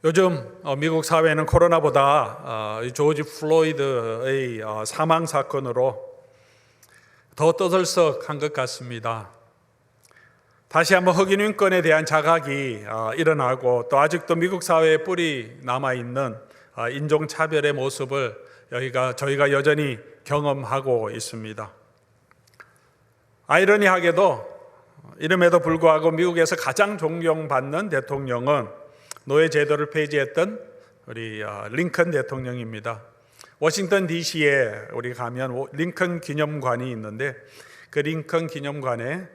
요즘 미국 사회는 코로나보다 조지 플로이드의 사망 사건으로 더 떠들썩한 것 같습니다. 다시 한번 흑인 인권에 대한 자각이 일어나고 또 아직도 미국 사회에 뿌리 남아있는 인종차별의 모습을 저희가 여전히 경험하고 있습니다. 아이러니하게도 이름에도 불구하고 미국에서 가장 존경받는 대통령은 노예 제도를 폐지했던 우리 링컨 대통령입니다. 워싱턴 DC에 우리 가면 링컨 기념관이 있는데 그 링컨 기념관에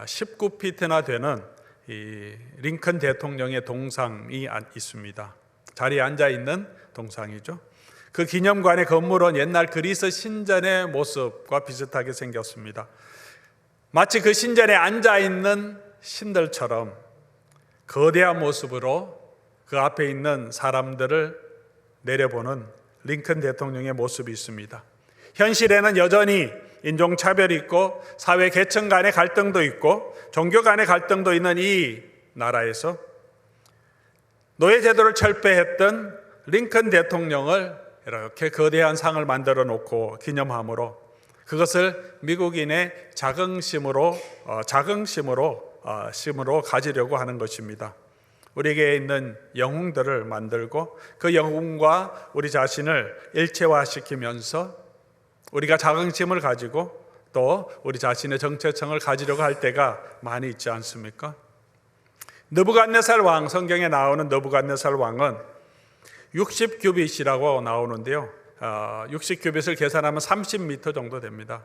19피트나 되는 이 링컨 대통령의 동상이 있습니다. 자리에 앉아 있는 동상이죠. 그 기념관의 건물은 옛날 그리스 신전의 모습과 비슷하게 생겼습니다. 마치 그 신전에 앉아 있는 신들처럼 거대한 모습으로 그 앞에 있는 사람들을 내려보는 링컨 대통령의 모습이 있습니다. 현실에는 여전히 인종차별이 있고 사회 계층 간의 갈등도 있고 종교 간의 갈등도 있는 이 나라에서 노예제도를 철폐했던 링컨 대통령을 이렇게 거대한 상을 만들어 놓고 기념함으로 그것을 미국인의 자긍심으로 가지려고 하는 것입니다. 우리에게 있는 영웅들을 만들고 그 영웅과 우리 자신을 일체화시키면서 우리가 자긍심을 가지고 또 우리 자신의 정체성을 가지려고 할 때가 많이 있지 않습니까? 느부갓네살 왕, 성경에 나오는 느부갓네살 왕은 60규빗이라고 나오는데요. 60규빗을 계산하면 30m 정도 됩니다.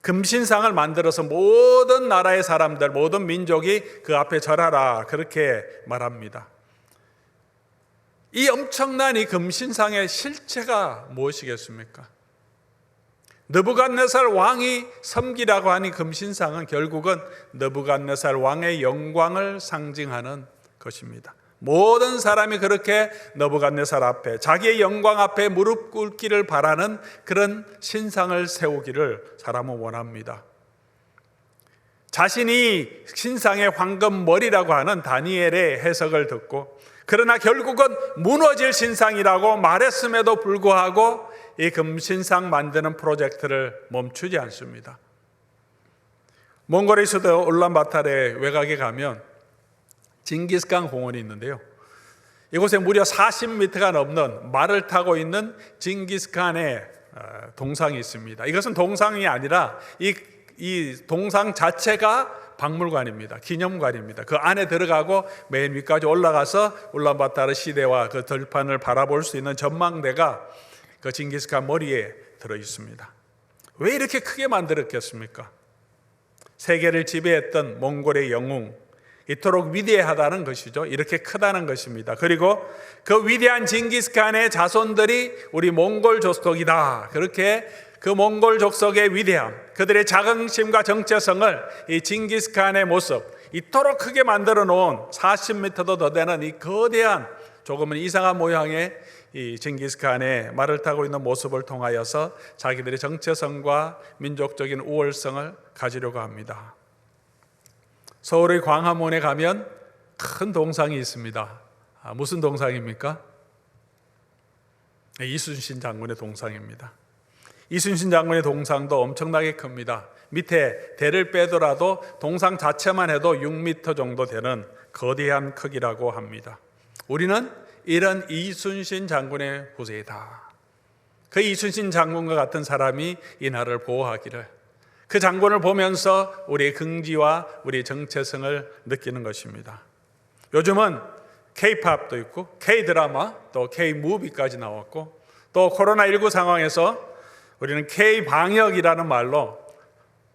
금신상을 만들어서 모든 나라의 사람들, 모든 민족이 그 앞에 절하라 그렇게 말합니다. 이 엄청난 이 금신상의 실체가 무엇이겠습니까? 느부갓네살 왕이 섬기라고 하는 금신상은 결국은 느부갓네살 왕의 영광을 상징하는 것입니다. 모든 사람이 그렇게 느부갓네살 앞에 자기의 영광 앞에 무릎 꿇기를 바라는 그런 신상을 세우기를 사람은 원합니다. 자신이 신상의 황금머리라고 하는 다니엘의 해석을 듣고 그러나 결국은 무너질 신상이라고 말했음에도 불구하고 이 금신상 만드는 프로젝트를 멈추지 않습니다. 몽골의 수도 울란바타르의 외곽에 가면 징기스칸 공원이 있는데요. 이곳에 무려 40m가 넘는 말을 타고 있는 징기스칸의 동상이 있습니다. 이것은 동상이 아니라 이 동상 자체가 박물관입니다. 기념관입니다. 그 안에 들어가고 맨 위까지 올라가서 울란바타르 시대와 그 들판을 바라볼 수 있는 전망대가 그 징기스칸 머리에 들어 있습니다. 왜 이렇게 크게 만들었겠습니까? 세계를 지배했던 몽골의 영웅, 이토록 위대하다는 것이죠. 이렇게 크다는 것입니다. 그리고 그 위대한 징기스칸의 자손들이 우리 몽골 족속이다. 그렇게 그 몽골 족속의 위대함, 그들의 자긍심과 정체성을 이 징기스칸의 모습, 이토록 크게 만들어 놓은 40m도 더 되는 이 거대한 조금은 이상한 모양의 이 징기스칸의 말을 타고 있는 모습을 통하여서 자기들의 정체성과 민족적인 우월성을 가지려고 합니다. 서울의 광화문에 가면 큰 동상이 있습니다. 무슨 동상입니까? 이순신 장군의 동상입니다. 이순신 장군의 동상도 엄청나게 큽니다. 밑에 대를 빼더라도 동상 자체만 해도 6m 정도 되는 거대한 크기라고 합니다. 우리는 이런 이순신 장군의 후세이다. 그 이순신 장군과 같은 사람이 이 나라를 보호하기를, 그 장군을 보면서 우리의 긍지와 우리의 정체성을 느끼는 것입니다. 요즘은 K-팝도 있고 K-드라마 또 K-무비까지 나왔고 또 코로나19 상황에서 우리는 K-방역이라는 말로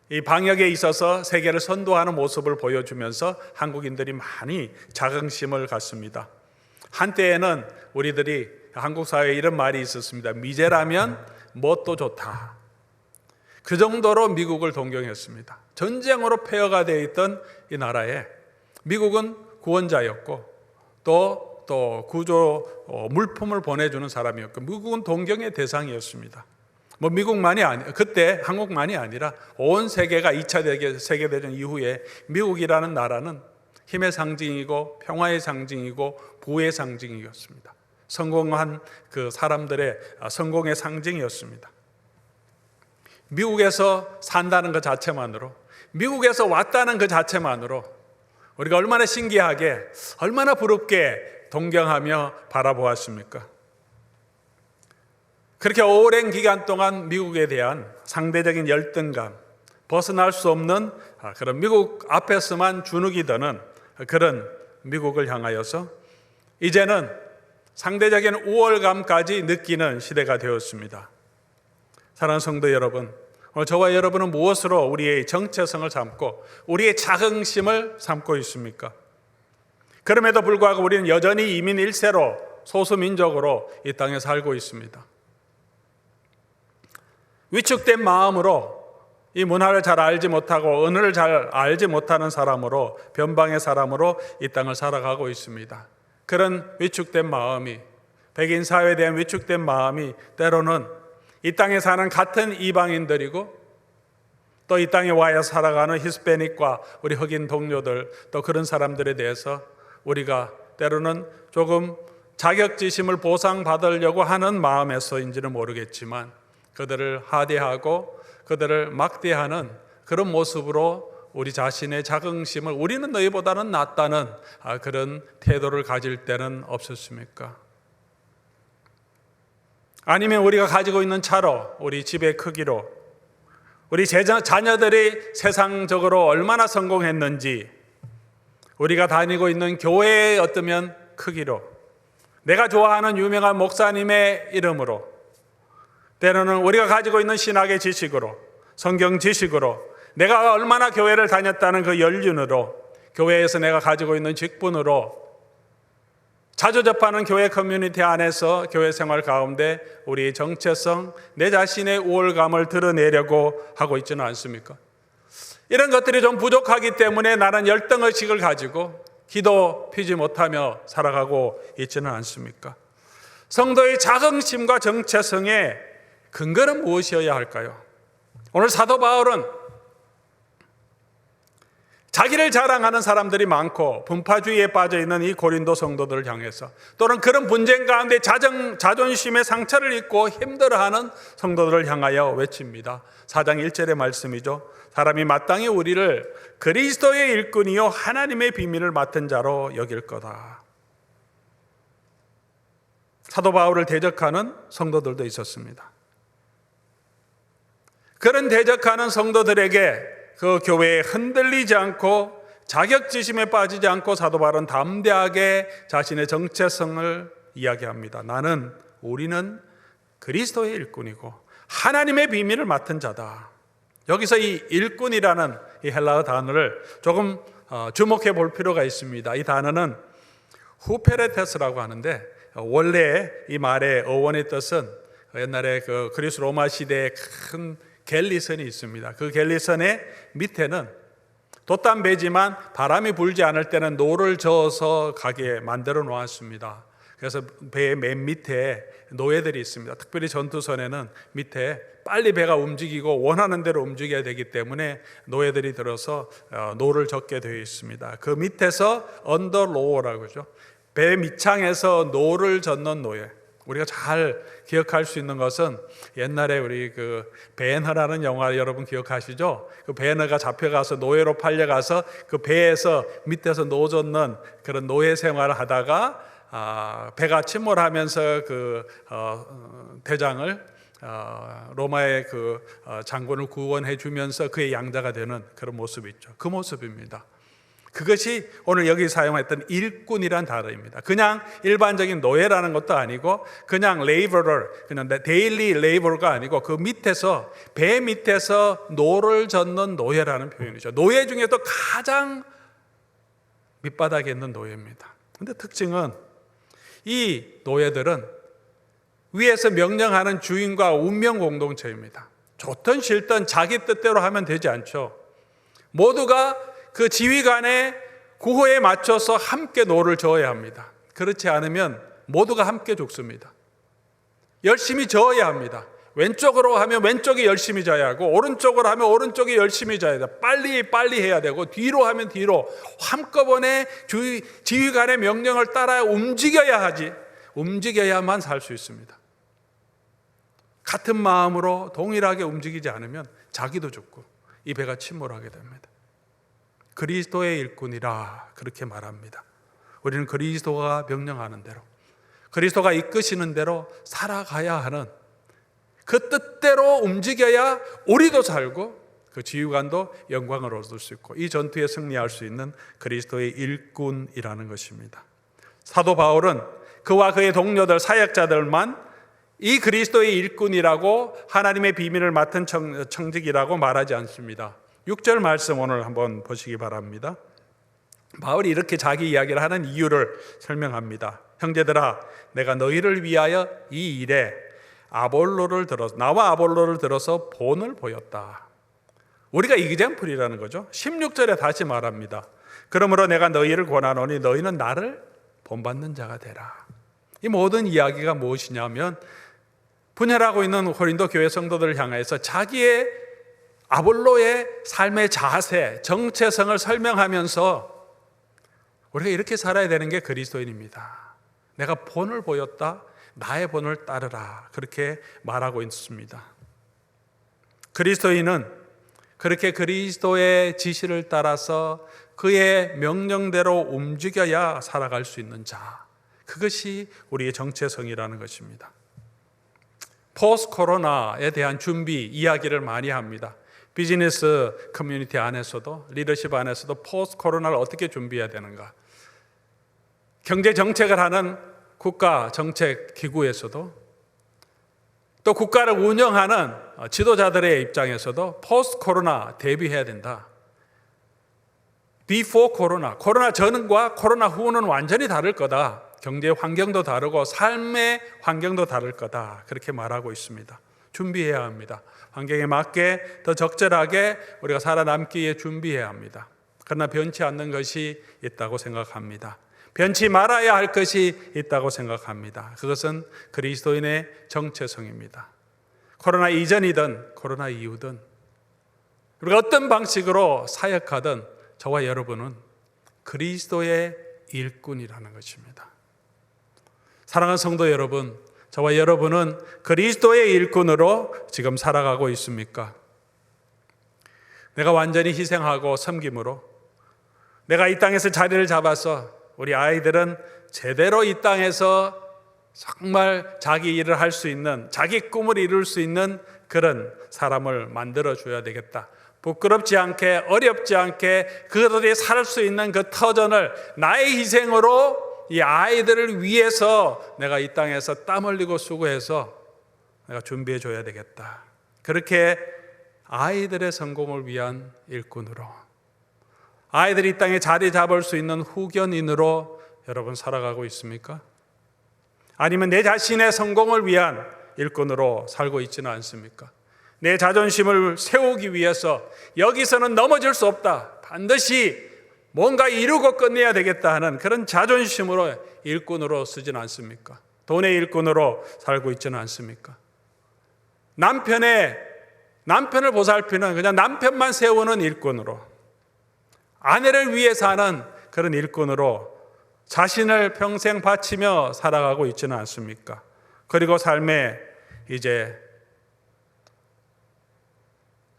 이 방역에 있어서 세계를 선도하는 모습을 보여주면서 한국인들이 많이 자긍심을 갖습니다. 한때에는 우리들이 한국 사회에 이런 말이 있었습니다. 미제라면 뭣도 좋다. 그 정도로 미국을 동경했습니다. 전쟁으로 폐허가 되어 있던 이 나라에 미국은 구원자였고 또 구조 물품을 보내주는 사람이었고 미국은 동경의 대상이었습니다. 미국만이 그때 한국만이 아니라 온 세계가 2차 세계대전 이후에 미국이라는 나라는 힘의 상징이고 평화의 상징이고 부의 상징이었습니다. 성공한 그 사람들의 성공의 상징이었습니다. 미국에서 산다는 것 자체만으로, 미국에서 왔다는 그 자체만으로 우리가 얼마나 신기하게, 얼마나 부럽게 동경하며 바라보았습니까? 그렇게 오랜 기간 동안 미국에 대한 상대적인 열등감, 벗어날 수 없는 그런 미국 앞에서만 주눅이 드는 그런 미국을 향하여서 이제는 상대적인 우월감까지 느끼는 시대가 되었습니다. 사랑하는 성도 여러분, 오늘 저와 여러분은 무엇으로 우리의 정체성을 삼고 우리의 자긍심을 삼고 있습니까? 그럼에도 불구하고 우리는 여전히 이민 1세로 소수민족으로 이 땅에 살고 있습니다. 위축된 마음으로 이 문화를 잘 알지 못하고 언어를 잘 알지 못하는 사람으로, 변방의 사람으로 이 땅을 살아가고 있습니다. 그런 위축된 마음이, 백인 사회에 대한 위축된 마음이 때로는 이 땅에 사는 같은 이방인들이고 또 이 땅에 와야 살아가는 히스패닉과 우리 흑인 동료들, 또 그런 사람들에 대해서 우리가 때로는 조금 자격지심을 보상받으려고 하는 마음에서인지는 모르겠지만 그들을 하대하고 그들을 막대하는 그런 모습으로 우리 자신의 자긍심을, 우리는 너희보다는 낫다는 그런 태도를 가질 때는 없었습니까? 아니면 우리가 가지고 있는 차로, 우리 집의 크기로, 우리 자녀들이 세상적으로 얼마나 성공했는지, 우리가 다니고 있는 교회의 어떠면 크기로, 내가 좋아하는 유명한 목사님의 이름으로, 때로는 우리가 가지고 있는 신학의 지식으로, 성경 지식으로, 내가 얼마나 교회를 다녔다는 그 연륜으로, 교회에서 내가 가지고 있는 직분으로, 자주 접하는 교회 커뮤니티 안에서 교회 생활 가운데 우리의 정체성, 내 자신의 우월감을 드러내려고 하고 있지는 않습니까? 이런 것들이 좀 부족하기 때문에 나는 열등의식을 가지고 기도 피지 못하며 살아가고 있지는 않습니까? 성도의 자긍심과 정체성의 근거는 무엇이어야 할까요? 오늘 사도 바울은 자기를 자랑하는 사람들이 많고 분파주의에 빠져있는 이 고린도 성도들을 향해서, 또는 그런 분쟁 가운데 자존심의 상처를 입고 힘들어하는 성도들을 향하여 외칩니다. 4장 1절의 말씀이죠. 사람이 마땅히 우리를 그리스도의 일꾼이요 하나님의 비밀을 맡은 자로 여길 거다. 사도 바울을 대적하는 성도들도 있었습니다. 그런 대적하는 성도들에게 그 교회에 흔들리지 않고 자격지심에 빠지지 않고 사도 바울은 담대하게 자신의 정체성을 이야기합니다. 우리는 그리스도의 일꾼이고 하나님의 비밀을 맡은 자다. 여기서 이 일꾼이라는 이 헬라어 단어를 조금 주목해 볼 필요가 있습니다. 이 단어는 후페레테스라고 하는데, 원래 이 말의 어원의 뜻은 옛날에 그 그리스 로마 시대의 큰 갤리선이 있습니다. 그 갤리선의 밑에는 돛담배지만 바람이 불지 않을 때는 노를 저어서 가게 만들어 놓았습니다. 그래서 배의 맨 밑에 노예들이 있습니다. 특별히 전투선에는 밑에 빨리 배가 움직이고 원하는 대로 움직여야 되기 때문에 노예들이 들어서 노를 젓게 되어 있습니다. 그 밑에서 언더로어라고 하죠. 배 밑창에서 노를 젓는 노예. 우리가 잘 기억할 수 있는 것은 옛날에 우리 그 배너라는 영화 여러분 기억하시죠? 그 배너가 잡혀가서 노예로 팔려가서 그 배에서 밑에서 노 젓는 그런 노예 생활을 하다가 배가 침몰하면서 그 대장을 로마의 그 장군을 구원해 주면서 그의 양자가 되는 그런 모습이 있죠. 그 모습입니다. 그것이 오늘 여기 사용했던 일꾼이란 단어입니다. 그냥 일반적인 노예라는 것도 아니고 그냥 레이버러, 그냥 데일리 레이버가 아니고 그 밑에서, 배 밑에서 노를 젓는 노예라는 표현이죠. 노예 중에도 가장 밑바닥에 있는 노예입니다. 그런데 특징은 이 노예들은 위에서 명령하는 주인과 운명 공동체입니다. 좋든 싫든 자기 뜻대로 하면 되지 않죠. 모두가 그 지휘관의 구호에 맞춰서 함께 노를 저어야 합니다. 그렇지 않으면 모두가 함께 죽습니다. 열심히 저어야 합니다. 왼쪽으로 하면 왼쪽이 열심히 져야 하고 오른쪽으로 하면 오른쪽이 열심히 져야 돼. 빨리 해야 되고 뒤로 하면 뒤로 한꺼번에 지휘관의 명령을 따라 움직여야 하지. 움직여야만 살 수 있습니다. 같은 마음으로 동일하게 움직이지 않으면 자기도 죽고 이 배가 침몰하게 됩니다. 그리스도의 일꾼이라 그렇게 말합니다. 우리는 그리스도가 명령하는 대로, 그리스도가 이끄시는 대로 살아가야 하는, 그 뜻대로 움직여야 우리도 살고 그 지휘관도 영광을 얻을 수 있고 이 전투에 승리할 수 있는 그리스도의 일꾼이라는 것입니다. 사도 바울은 그와 그의 동료들, 사역자들만 이 그리스도의 일꾼이라고 하나님의 비밀을 맡은 청직이라고 말하지 않습니다. 6절 말씀 오늘 한번 보시기 바랍니다. 바울이 이렇게 자기 이야기를 하는 이유를 설명합니다. 형제들아, 내가 너희를 위하여 이 일에 나와 아볼로를 들어서 본을 보였다. 우리가 이그젠플이라는 거죠. 16절에 다시 말합니다. 그러므로 내가 너희를 권하노니 너희는 나를 본받는 자가 되라. 이 모든 이야기가 무엇이냐면 분열하고 있는 고린도 교회 성도들을 향해서 자기의 아볼로의 삶의 자세, 정체성을 설명하면서 우리가 이렇게 살아야 되는 게 그리스도인입니다. 내가 본을 보였다. 나의 본을 따르라. 그렇게 말하고 있습니다. 그리스도인은 그렇게 그리스도의 지시를 따라서 그의 명령대로 움직여야 살아갈 수 있는 자. 그것이 우리의 정체성이라는 것입니다. 포스트 코로나에 대한 준비 이야기를 많이 합니다. 비즈니스 커뮤니티 안에서도 리더십 안에서도 포스트 코로나를 어떻게 준비해야 되는가. 경제 정책을 하는 국가 정책 기구에서도 또 국가를 운영하는 지도자들의 입장에서도 포스트 코로나 대비해야 된다. 비포 코로나, 코로나 전과 코로나 후는 완전히 다를 거다. 경제 환경도 다르고 삶의 환경도 다를 거다. 그렇게 말하고 있습니다. 준비해야 합니다. 환경에 맞게 더 적절하게 우리가 살아남기 위해 준비해야 합니다. 그러나 변치 않는 것이 있다고 생각합니다. 변치 말아야 할 것이 있다고 생각합니다. 그것은 그리스도인의 정체성입니다. 코로나 이전이든 코로나 이후든 우리가 어떤 방식으로 사역하든 저와 여러분은 그리스도의 일꾼이라는 것입니다. 사랑하는 성도 여러분, 저와 여러분은 그리스도의 일꾼으로 지금 살아가고 있습니까? 내가 완전히 희생하고 섬김으로 내가 이 땅에서 자리를 잡아서 우리 아이들은 제대로 이 땅에서 정말 자기 일을 할 수 있는, 자기 꿈을 이룰 수 있는 그런 사람을 만들어줘야 되겠다. 부끄럽지 않게, 어렵지 않게 그들이 살 수 있는 그 터전을 나의 희생으로 이 아이들을 위해서 내가 이 땅에서 땀 흘리고 수고해서 내가 준비해 줘야 되겠다. 그렇게 아이들의 성공을 위한 일꾼으로, 아이들이 이 땅에 자리 잡을 수 있는 후견인으로 여러분 살아가고 있습니까? 아니면 내 자신의 성공을 위한 일꾼으로 살고 있지는 않습니까? 내 자존심을 세우기 위해서 여기서는 넘어질 수 없다. 반드시 뭔가 이루고 끝내야 되겠다 하는 그런 자존심으로 일꾼으로 쓰지는 않습니까? 돈의 일꾼으로 살고 있지는 않습니까? 남편을 보살피는 그냥 남편만 세우는 일꾼으로, 아내를 위해 사는 그런 일꾼으로 자신을 평생 바치며 살아가고 있지는 않습니까? 그리고 삶의 이제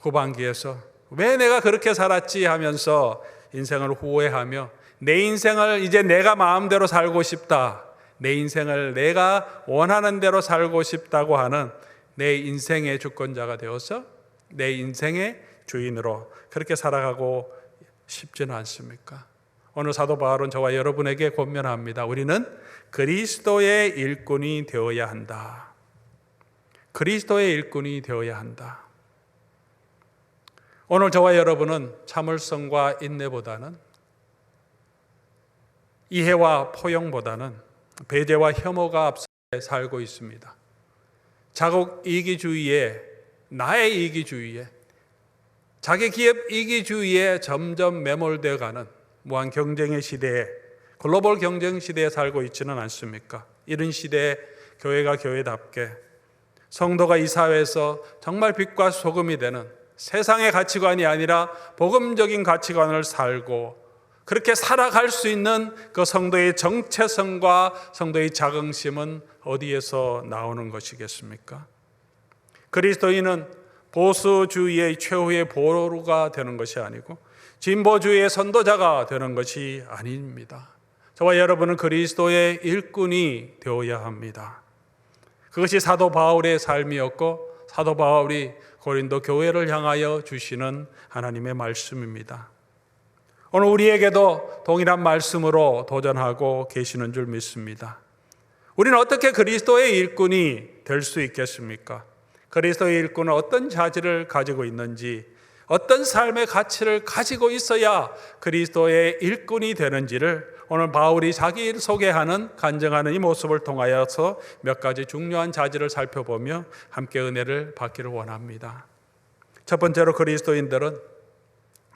후반기에서 왜 내가 그렇게 살았지 하면서 인생을 후회하며 내 인생을 이제 내가 마음대로 살고 싶다, 내 인생을 내가 원하는 대로 살고 싶다고 하는 내 인생의 주권자가 되어서 내 인생의 주인으로 그렇게 살아가고 싶지는 않습니까? 오늘 사도 바울은 저와 여러분에게 권면합니다. 우리는 그리스도의 일꾼이 되어야 한다. 그리스도의 일꾼이 되어야 한다. 오늘 저와 여러분은 참을성과 인내보다는, 이해와 포용보다는 배제와 혐오가 앞서 살고 있습니다. 자국 이기주의에, 나의 이기주의에, 자기 기업 이기주의에 점점 매몰되어 가는 무한 경쟁의 시대에, 글로벌 경쟁 시대에 살고 있지는 않습니까? 이런 시대에 교회가 교회답게 성도가 이 사회에서 정말 빛과 소금이 되는 세상의 가치관이 아니라 복음적인 가치관을 살고 그렇게 살아갈 수 있는 그 성도의 정체성과 성도의 자긍심은 어디에서 나오는 것이겠습니까? 그리스도인은 보수주의의 최후의 보루가 되는 것이 아니고 진보주의의 선도자가 되는 것이 아닙니다. 저와 여러분은 그리스도의 일꾼이 되어야 합니다. 그것이 사도 바울의 삶이었고 사도 바울이 고린도 교회를 향하여 주시는 하나님의 말씀입니다. 오늘 우리에게도 동일한 말씀으로 도전하고 계시는 줄 믿습니다. 우리는 어떻게 그리스도의 일꾼이 될 수 있겠습니까? 그리스도의 일꾼은 어떤 자질을 가지고 있는지, 어떤 삶의 가치를 가지고 있어야 그리스도의 일꾼이 되는지를 오늘 바울이 자기를 소개하는 간증하는 이 모습을 통하여서 몇 가지 중요한 자질을 살펴보며 함께 은혜를 받기를 원합니다. 첫 번째로 그리스도인들은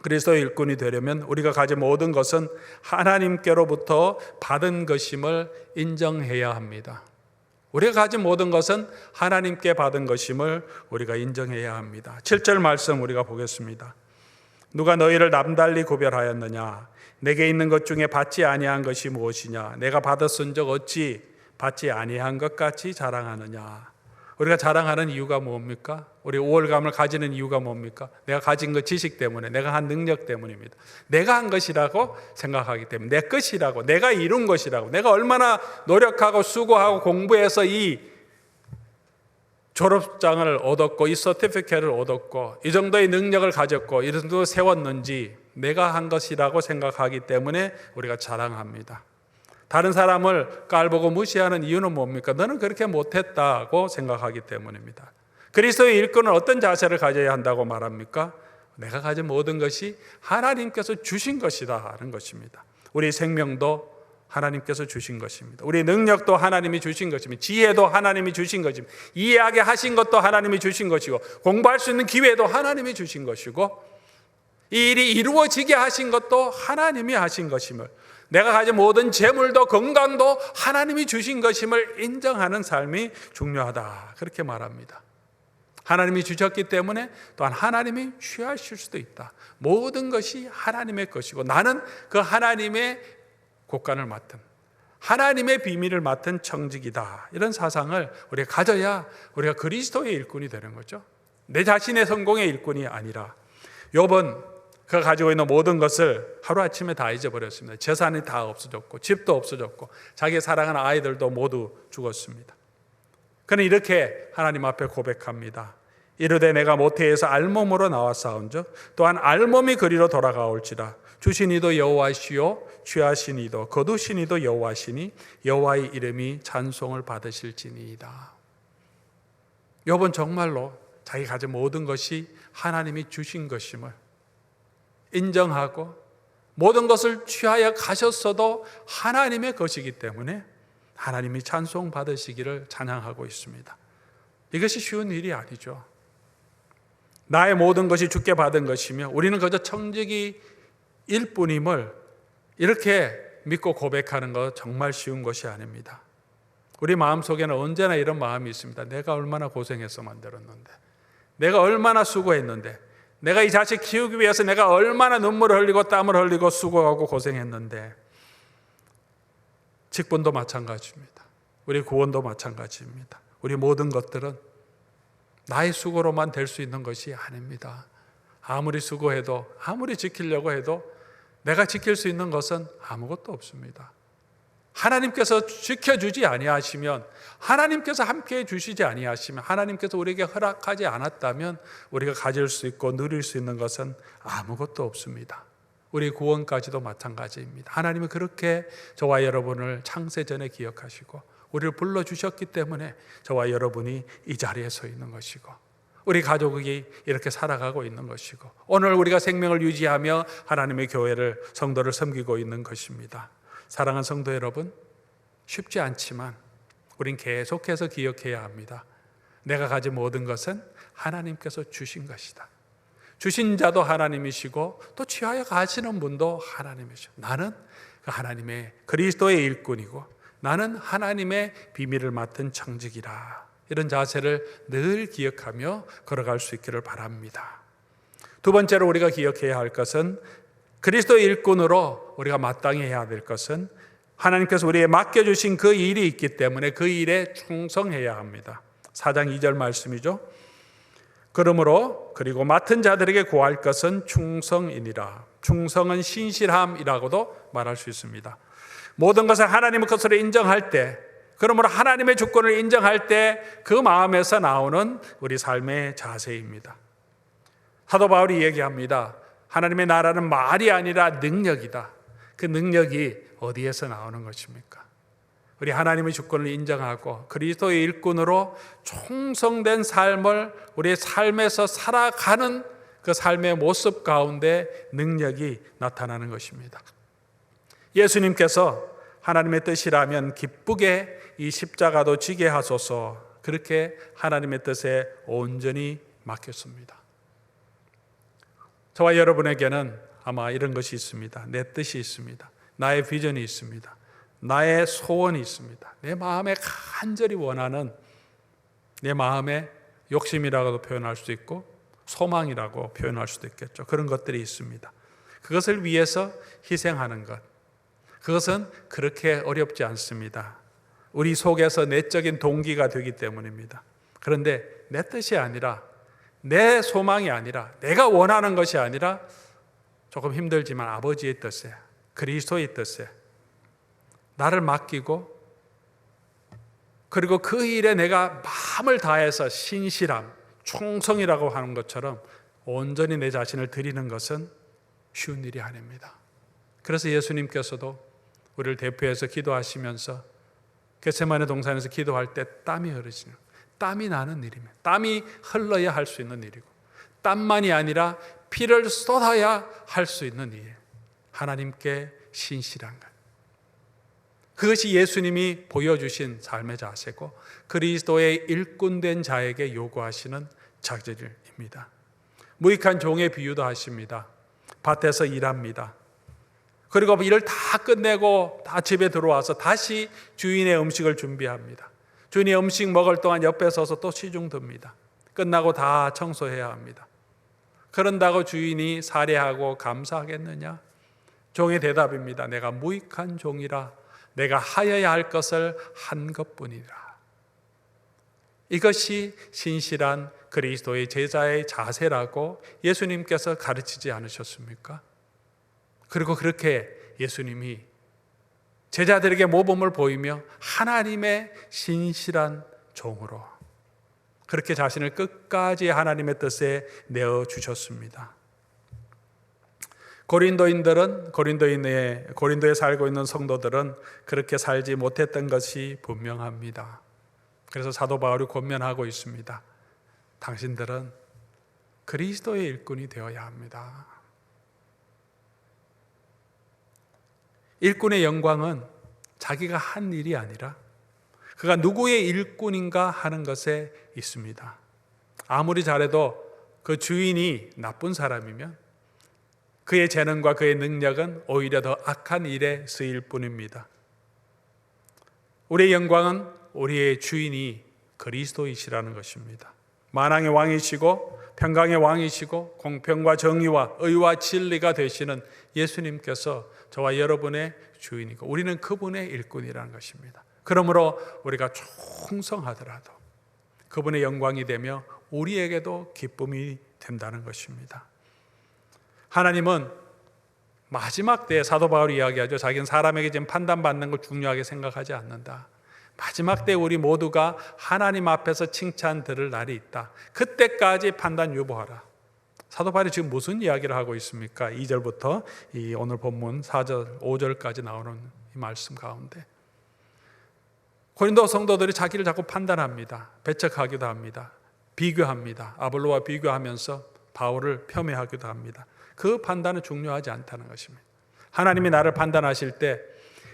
그리스도의 일꾼이 되려면 우리가 가진 모든 것은 하나님께로부터 받은 것임을 인정해야 합니다. 우리가 가진 모든 것은 하나님께 받은 것임을 우리가 인정해야 합니다. 7절 말씀 우리가 보겠습니다. 누가 너희를 남달리 구별하였느냐? 내게 있는 것 중에 받지 아니한 것이 무엇이냐? 내가 받았은적 어찌 받지 아니한 것 같이 자랑하느냐? 우리가 자랑하는 이유가 뭡니까? 우리 우월감을 가지는 이유가 뭡니까? 내가 가진 것 지식 때문에, 내가 한 능력 때문입니다. 내가 한 것이라고 생각하기 때문에, 내 것이라고, 내가 이룬 것이라고, 내가 얼마나 노력하고 수고하고 공부해서 이 졸업장을 얻었고 이 서티피케트를 얻었고 이 정도의 능력을 가졌고 이 정도 세웠는지 내가 한 것이라고 생각하기 때문에 우리가 자랑합니다. 다른 사람을 깔보고 무시하는 이유는 뭡니까? 너는 그렇게 못했다고 생각하기 때문입니다. 그리스도의 일꾼은 어떤 자세를 가져야 한다고 말합니까? 내가 가진 모든 것이 하나님께서 주신 것이다 하는 것입니다. 우리 생명도 하나님께서 주신 것입니다. 우리 능력도 하나님이 주신 것입니다. 지혜도 하나님이 주신 것입니다. 이해하게 하신 것도 하나님이 주신 것이고 공부할 수 있는 기회도 하나님이 주신 것이고 이 일이 이루어지게 하신 것도 하나님이 하신 것임을, 내가 가진 모든 재물도 건강도 하나님이 주신 것임을 인정하는 삶이 중요하다, 그렇게 말합니다. 하나님이 주셨기 때문에 또한 하나님이 취하실 수도 있다. 모든 것이 하나님의 것이고 나는 그 하나님의 곳간을 맡은, 하나님의 비밀을 맡은 청직이다, 이런 사상을 우리가 가져야 우리가 그리스도의 일꾼이 되는 거죠. 내 자신의 성공의 일꾼이 아니라. 욥은 그가 가지고 있는 모든 것을 하루아침에 다 잊어버렸습니다. 재산이 다 없어졌고 집도 없어졌고 자기 사랑하는 아이들도 모두 죽었습니다. 그는 이렇게 하나님 앞에 고백합니다. 이르되 내가 모태에서 알몸으로 나왔사온즉 또한 알몸이 그리로 돌아가올지라. 주신 이도 여호와시요 취하신 이도 거두신 이도 여호와시니 여호와의 이름이 찬송을 받으실지니이다. 욥은 정말로 자기 가진 모든 것이 하나님이 주신 것임을 인정하고 모든 것을 취하여 가셨어도 하나님의 것이기 때문에 하나님이 찬송 받으시기를 찬양하고 있습니다. 이것이 쉬운 일이 아니죠. 나의 모든 것이 주께 받은 것이며 우리는 그저 청지기 일뿐임을 이렇게 믿고 고백하는 것 정말 쉬운 것이 아닙니다. 우리 마음속에는 언제나 이런 마음이 있습니다. 내가 얼마나 고생해서 만들었는데, 내가 얼마나 수고했는데, 내가 이 자식 키우기 위해서 내가 얼마나 눈물을 흘리고 땀을 흘리고 수고하고 고생했는데. 직분도 마찬가지입니다. 우리 구원도 마찬가지입니다. 우리 모든 것들은 나의 수고로만 될 수 있는 것이 아닙니다. 아무리 수고해도, 아무리 지키려고 해도 내가 지킬 수 있는 것은 아무것도 없습니다. 하나님께서 지켜주지 아니하시면, 하나님께서 함께해 주시지 아니하시면, 하나님께서 우리에게 허락하지 않았다면 우리가 가질 수 있고 누릴 수 있는 것은 아무것도 없습니다. 우리 구원까지도 마찬가지입니다. 하나님은 그렇게 저와 여러분을 창세전에 기억하시고 우리를 불러주셨기 때문에 저와 여러분이 이 자리에 서 있는 것이고 우리 가족이 이렇게 살아가고 있는 것이고 오늘 우리가 생명을 유지하며 하나님의 교회를, 성도를 섬기고 있는 것입니다. 사랑하는 성도 여러분, 쉽지 않지만 우린 계속해서 기억해야 합니다. 내가 가진 모든 것은 하나님께서 주신 것이다. 주신 자도 하나님이시고 또 취하여 가시는 분도 하나님이시고 나는 그 하나님의 그리스도의 일꾼이고 나는 하나님의 비밀을 맡은 청직이라. 이런 자세를 늘 기억하며 걸어갈 수 있기를 바랍니다. 두 번째로 우리가 기억해야 할 것은, 그리스도의 일꾼으로 우리가 마땅히 해야 될 것은 하나님께서 우리에게 맡겨주신 그 일이 있기 때문에 그 일에 충성해야 합니다. 4장 2절 말씀이죠. 그러므로 그리고 맡은 자들에게 구할 것은 충성이니라. 충성은 신실함이라고도 말할 수 있습니다. 모든 것을 하나님의 것으로 인정할 때, 그러므로 하나님의 주권을 인정할 때 그 마음에서 나오는 우리 삶의 자세입니다. 사도 바울이 얘기합니다. 하나님의 나라는 말이 아니라 능력이다. 그 능력이 어디에서 나오는 것입니까? 우리 하나님의 주권을 인정하고 그리스도의 일꾼으로 충성된 삶을 우리의 삶에서 살아가는 그 삶의 모습 가운데 능력이 나타나는 것입니다. 예수님께서 하나님의 뜻이라면 기쁘게 이 십자가도 지게 하소서, 그렇게 하나님의 뜻에 온전히 맡겼습니다. 저와 여러분에게는 아마 이런 것이 있습니다. 내 뜻이 있습니다. 나의 비전이 있습니다. 나의 소원이 있습니다. 내 마음에 간절히 원하는, 내 마음의 욕심이라고도 표현할 수도 있고 소망이라고 표현할 수도 있겠죠. 그런 것들이 있습니다. 그것을 위해서 희생하는 것, 그것은 그렇게 어렵지 않습니다. 우리 속에서 내적인 동기가 되기 때문입니다. 그런데 내 뜻이 아니라, 내 소망이 아니라, 내가 원하는 것이 아니라 조금 힘들지만 아버지의 뜻에, 그리스도의 뜻에 나를 맡기고, 그리고 그 일에 내가 마음을 다해서 신실함, 충성이라고 하는 것처럼 온전히 내 자신을 드리는 것은 쉬운 일이 아닙니다. 그래서 예수님께서도 우리를 대표해서 기도하시면서 겟세마네 동산에서 기도할 때 땀이 흐르시는, 땀이 나는 일이며 땀이 흘러야 할 수 있는 일이고, 땀만이 아니라 피를 쏟아야 할 수 있는 일, 하나님께 신실한 것, 그것이 예수님이 보여주신 삶의 자세고 그리스도의 일꾼된 자에게 요구하시는 자질입니다. 무익한 종의 비유도 하십니다. 밭에서 일합니다. 그리고 일을 다 끝내고 다 집에 들어와서 다시 주인의 음식을 준비합니다. 주인의 음식 먹을 동안 옆에 서서 또 시중 듭니다. 끝나고 다 청소해야 합니다. 그런다고 주인이 살해하고 감사하겠느냐? 종의 대답입니다. 내가 무익한 종이라 내가 하여야 할 것을 한 것뿐이라. 이것이 신실한 그리스도의 제자의 자세라고 예수님께서 가르치지 않으셨습니까? 그리고 그렇게 예수님이 제자들에게 모범을 보이며 하나님의 신실한 종으로 그렇게 자신을 끝까지 하나님의 뜻에 내어주셨습니다. 고린도에 살고 있는 성도들은 그렇게 살지 못했던 것이 분명합니다. 그래서 사도 바울이 권면하고 있습니다. 당신들은 그리스도의 일꾼이 되어야 합니다. 일꾼의 영광은 자기가 한 일이 아니라 그가 누구의 일꾼인가 하는 것에 있습니다. 아무리 잘해도 그 주인이 나쁜 사람이면 그의 재능과 그의 능력은 오히려 더 악한 일에 쓰일 뿐입니다. 우리의 영광은 우리의 주인이 그리스도이시라는 것입니다. 만왕의 왕이시고 평강의 왕이시고 공평과 정의와 의와 진리가 되시는 예수님께서 저와 여러분의 주인이고 우리는 그분의 일꾼이라는 것입니다. 그러므로 우리가 충성하더라도 그분의 영광이 되며 우리에게도 기쁨이 된다는 것입니다. 하나님은 마지막 때에, 사도 바울이 이야기하죠. 자기는 사람에게 지금 판단받는 걸 중요하게 생각하지 않는다. 마지막 때 우리 모두가 하나님 앞에서 칭찬 들을 날이 있다. 그때까지 판단 유보하라. 사도 바울이 지금 무슨 이야기를 하고 있습니까? 2절부터 이 오늘 본문 4절, 5절까지 나오는 이 말씀 가운데 고린도 성도들이 자기를 자꾸 판단합니다. 배척하기도 합니다. 비교합니다. 아볼로와 비교하면서 바울을 폄훼하기도 합니다. 그 판단은 중요하지 않다는 것입니다. 하나님이 나를 판단하실 때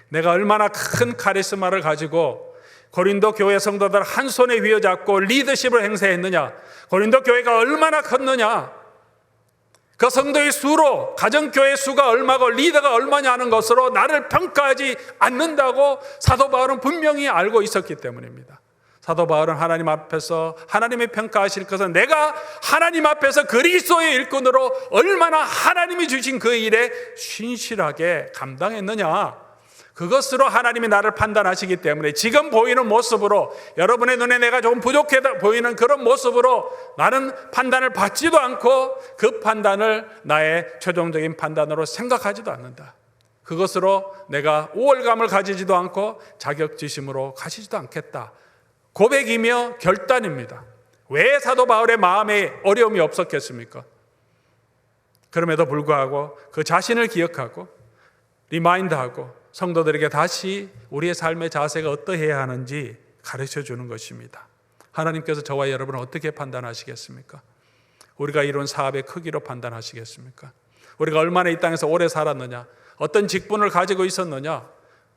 내가 얼마나 큰 카리스마를 가지고 고린도 교회 성도들 한 손에 휘어잡고 리더십을 행사했느냐, 고린도 교회가 얼마나 컸느냐, 그 성도의 수로 가정교회 수가 얼마고 리더가 얼마냐 하는 것으로 나를 평가하지 않는다고 사도 바울은 분명히 알고 있었기 때문입니다. 사도 바울은 하나님 앞에서 하나님이 평가하실 것은 내가 하나님 앞에서 그리스도의 일꾼으로 얼마나 하나님이 주신 그 일에 신실하게 감당했느냐, 그것으로 하나님이 나를 판단하시기 때문에 지금 보이는 모습으로, 여러분의 눈에 내가 조금 부족해 보이는 그런 모습으로 나는 판단을 받지도 않고 그 판단을 나의 최종적인 판단으로 생각하지도 않는다. 그것으로 내가 우월감을 가지지도 않고 자격지심으로 가지지도 않겠다. 고백이며 결단입니다. 왜 사도 바울의 마음에 어려움이 없었겠습니까? 그럼에도 불구하고 그 자신을 기억하고 리마인드하고 성도들에게 다시 우리의 삶의 자세가 어떠해야 하는지 가르쳐 주는 것입니다. 하나님께서 저와 여러분을 어떻게 판단하시겠습니까? 우리가 이룬 사업의 크기로 판단하시겠습니까? 우리가 얼마나 이 땅에서 오래 살았느냐, 어떤 직분을 가지고 있었느냐,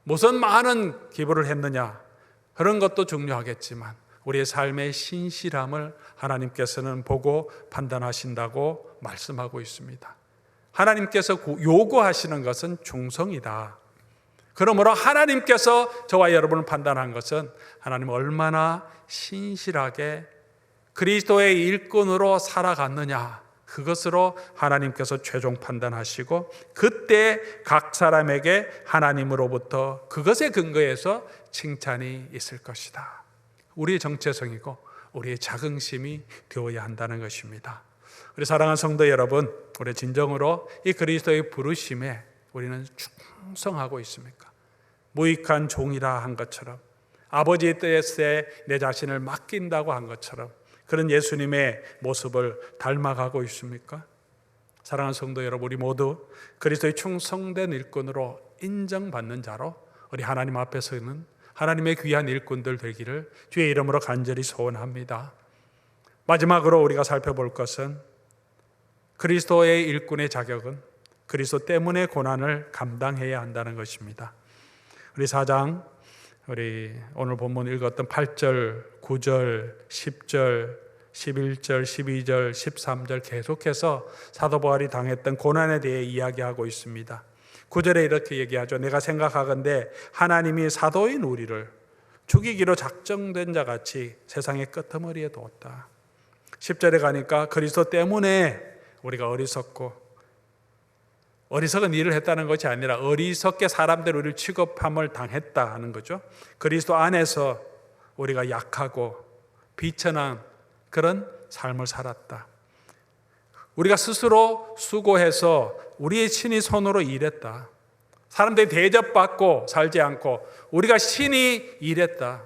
무슨 많은 기부를 했느냐, 그런 것도 중요하겠지만 우리의 삶의 신실함을 하나님께서는 보고 판단하신다고 말씀하고 있습니다. 하나님께서 요구하시는 것은 충성이다. 그러므로 하나님께서 저와 여러분을 판단한 것은 하나님 얼마나 신실하게 그리스도의 일꾼으로 살아갔느냐, 그것으로 하나님께서 최종 판단하시고 그때 각 사람에게 하나님으로부터 그것에 근거해서 칭찬이 있을 것이다. 우리의 정체성이고 우리의 자긍심이 되어야 한다는 것입니다. 우리 사랑하는 성도 여러분, 우리 진정으로 이 그리스도의 부르심에 우리는 충성하고 있습니까? 무익한 종이라 한 것처럼, 아버지의 뜻에 내 자신을 맡긴다고 한 것처럼 그런 예수님의 모습을 닮아가고 있습니까? 사랑하는 성도 여러분, 우리 모두 그리스도의 충성된 일꾼으로 인정받는 자로 우리 하나님 앞에서는 하나님의 귀한 일꾼들 되기를 주의 이름으로 간절히 소원합니다. 마지막으로 우리가 살펴볼 것은 그리스도의 일꾼의 자격은 그리스도 때문에 고난을 감당해야 한다는 것입니다. 우리 4장, 우리 오늘 본문 읽었던 8절, 9절, 10절, 11절, 12절, 13절 계속해서 사도 바울이 당했던 고난에 대해 이야기하고 있습니다. 9절에 이렇게 얘기하죠. 내가 생각하건대 하나님이 사도인 우리를 죽이기로 작정된 자 같이 세상의 끄트머리에 두었다. 10절에 가니까 그리스도 때문에 우리가 어리석은 일을 했다는 것이 아니라 어리석게 사람들 우리를 취급함을 당했다 하는 거죠. 그리스도 안에서 우리가 약하고 비천한 그런 삶을 살았다. 우리가 스스로 수고해서 우리의 친히 손으로 일했다. 사람들이 대접받고 살지 않고 우리가 신이 일했다.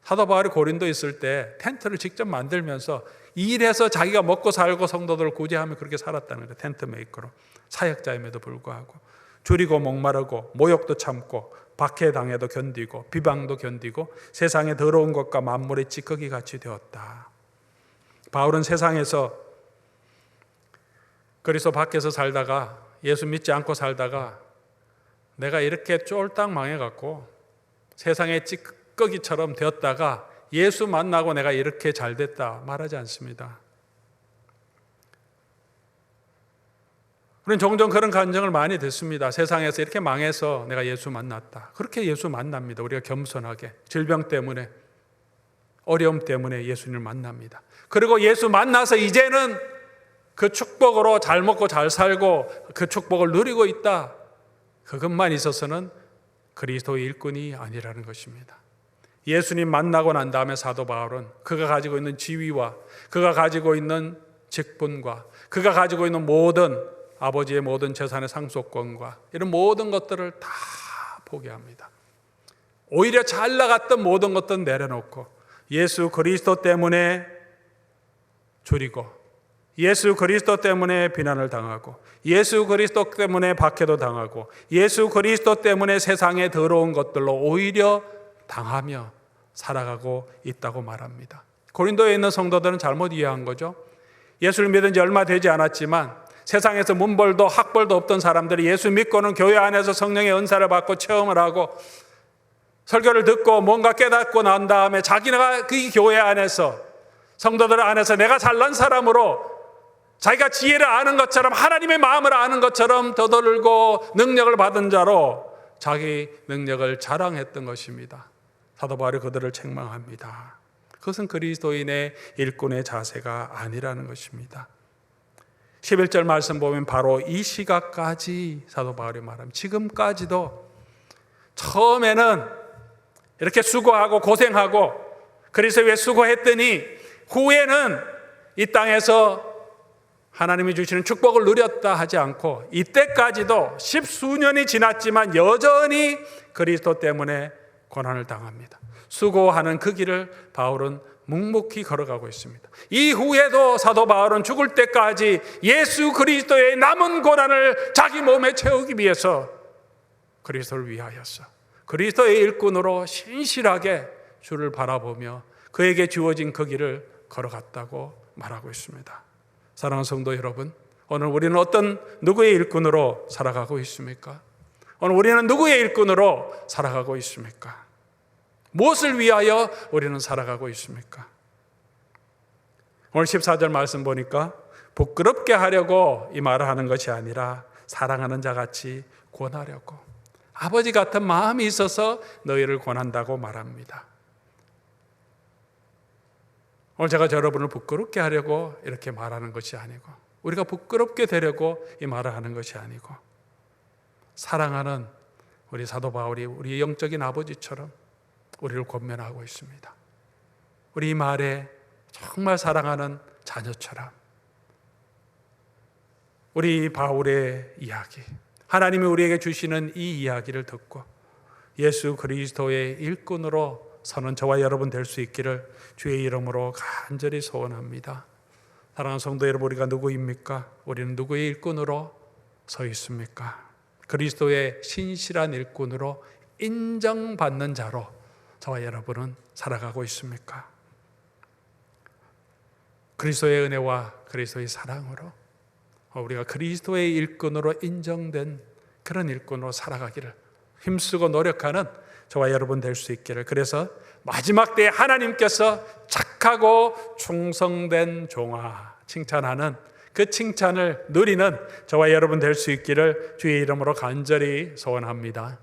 사도 바울이 고린도에 있을 때 텐트를 직접 만들면서 일해서 자기가 먹고 살고 성도들을 구제하며 그렇게 살았다는 거예요. 텐트 메이커로. 사역자임에도 불구하고 줄이고 목마르고 모욕도 참고 박해당해도 견디고 비방도 견디고 세상의 더러운 것과 만물의 찌꺼기 같이 되었다. 바울은 세상에서 그리스도 밖에서 살다가 예수 믿지 않고 살다가 내가 이렇게 쫄딱 망해갖고 세상의 찌꺼기처럼 되었다가 예수 만나고 내가 이렇게 잘 됐다 말하지 않습니다. 우리는 종종 그런 감정을 많이 듣습니다. 세상에서 이렇게 망해서 내가 예수 만났다. 그렇게 예수 만납니다. 우리가 겸손하게 질병 때문에 어려움 때문에 예수님을 만납니다. 그리고 예수 만나서 이제는 그 축복으로 잘 먹고 잘 살고 그 축복을 누리고 있다. 그것만 있어서는 그리스도의 일꾼이 아니라는 것입니다. 예수님 만나고 난 다음에 사도 바울은 그가 가지고 있는 지위와 그가 가지고 있는 직분과 그가 가지고 있는 모든 아버지의 모든 재산의 상속권과 이런 모든 것들을 다 포기합니다. 오히려 잘 나갔던 모든 것들은 내려놓고 예수 그리스도 때문에 줄이고 예수 그리스도 때문에 비난을 당하고 예수 그리스도 때문에 박해도 당하고 예수 그리스도 때문에 세상의 더러운 것들로 오히려 당하며 살아가고 있다고 말합니다. 고린도에 있는 성도들은 잘못 이해한 거죠. 예수를 믿은 지 얼마 되지 않았지만 세상에서 문벌도 학벌도 없던 사람들이 예수 믿고는 교회 안에서 성령의 은사를 받고 체험을 하고 설교를 듣고 뭔가 깨닫고 난 다음에 자기가 그 교회 안에서 성도들 안에서 내가 잘난 사람으로 자기가 지혜를 아는 것처럼 하나님의 마음을 아는 것처럼 더더르고 능력을 받은 자로 자기 능력을 자랑했던 것입니다. 사도 바울이 그들을 책망합니다. 그것은 그리스도인의 일꾼의 자세가 아니라는 것입니다. 11절 말씀 보면 바로 이 시각까지 사도 바울이 말합니다. 지금까지도 처음에는 이렇게 수고하고 고생하고 그리스도 위해 수고했더니 후에는 이 땅에서 하나님이 주시는 축복을 누렸다 하지 않고 이때까지도 10수년이 지났지만 여전히 그리스도 때문에 고난을 당합니다. 수고하는 그 길을 바울은 묵묵히 걸어가고 있습니다. 이후에도 사도 바울은 죽을 때까지 예수 그리스도의 남은 고난을 자기 몸에 채우기 위해서 그리스도를 위하여서 그리스도의 일꾼으로 신실하게 주를 바라보며 그에게 주어진 그 길을 걸어갔다고 말하고 있습니다. 사랑하는 성도 여러분, 오늘 우리는 어떤 누구의 일꾼으로 살아가고 있습니까? 오늘 우리는 누구의 일꾼으로 살아가고 있습니까? 무엇을 위하여 우리는 살아가고 있습니까? 오늘 14절 말씀 보니까 부끄럽게 하려고 이 말을 하는 것이 아니라 사랑하는 자같이 권하려고 아버지 같은 마음이 있어서 너희를 권한다고 말합니다. 오늘 제가 여러분을 부끄럽게 하려고 이렇게 말하는 것이 아니고 우리가 부끄럽게 되려고 이 말을 하는 것이 아니고 사랑하는 우리 사도 바울이 우리 영적인 아버지처럼 우리를 권면하고 있습니다. 우리 이 말에 정말 사랑하는 자녀처럼 우리 바울의 이야기, 하나님이 우리에게 주시는 이 이야기를 듣고 예수 그리스도의 일꾼으로 서는 저와 여러분 될 수 있기를 주의 이름으로 간절히 소원합니다. 사랑하는 성도 여러분, 우리가 누구입니까? 우리는 누구의 일꾼으로 서 있습니까? 그리스도의 신실한 일꾼으로 인정받는 자로 저와 여러분은 살아가고 있습니까? 그리스도의 은혜와 그리스도의 사랑으로 우리가 그리스도의 일꾼으로 인정된 그런 일꾼으로 살아가기를 힘쓰고 노력하는 저와 여러분 될 수 있기를, 그래서 마지막 때에 하나님께서 착하고 충성된 종아 칭찬하는 그 칭찬을 누리는 저와 여러분 될 수 있기를 주의 이름으로 간절히 소원합니다.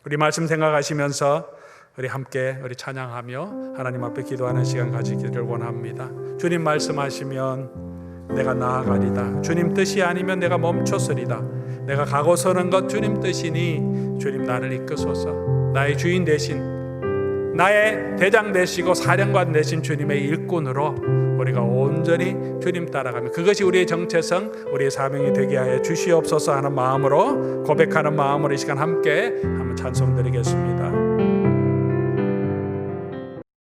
우리 말씀 생각하시면서 우리 함께 우리 찬양하며 하나님 앞에 기도하는 시간 가지기를 원합니다. 주님 말씀하시면 내가 나아가리다. 주님 뜻이 아니면 내가 멈췄으리다. 내가 가고서는 것 주님 뜻이니 주님 나를 이끄소서. 나의 주인 되신, 나의 대장 되시고 사령관 되신 주님의 일꾼으로 우리가 온전히 주님 따라가며 그것이 우리의 정체성, 우리의 사명이 되게 하여 주시옵소서 하는 마음으로 고백하는 마음으로 이 시간 함께 한번 찬송 드리겠습니다.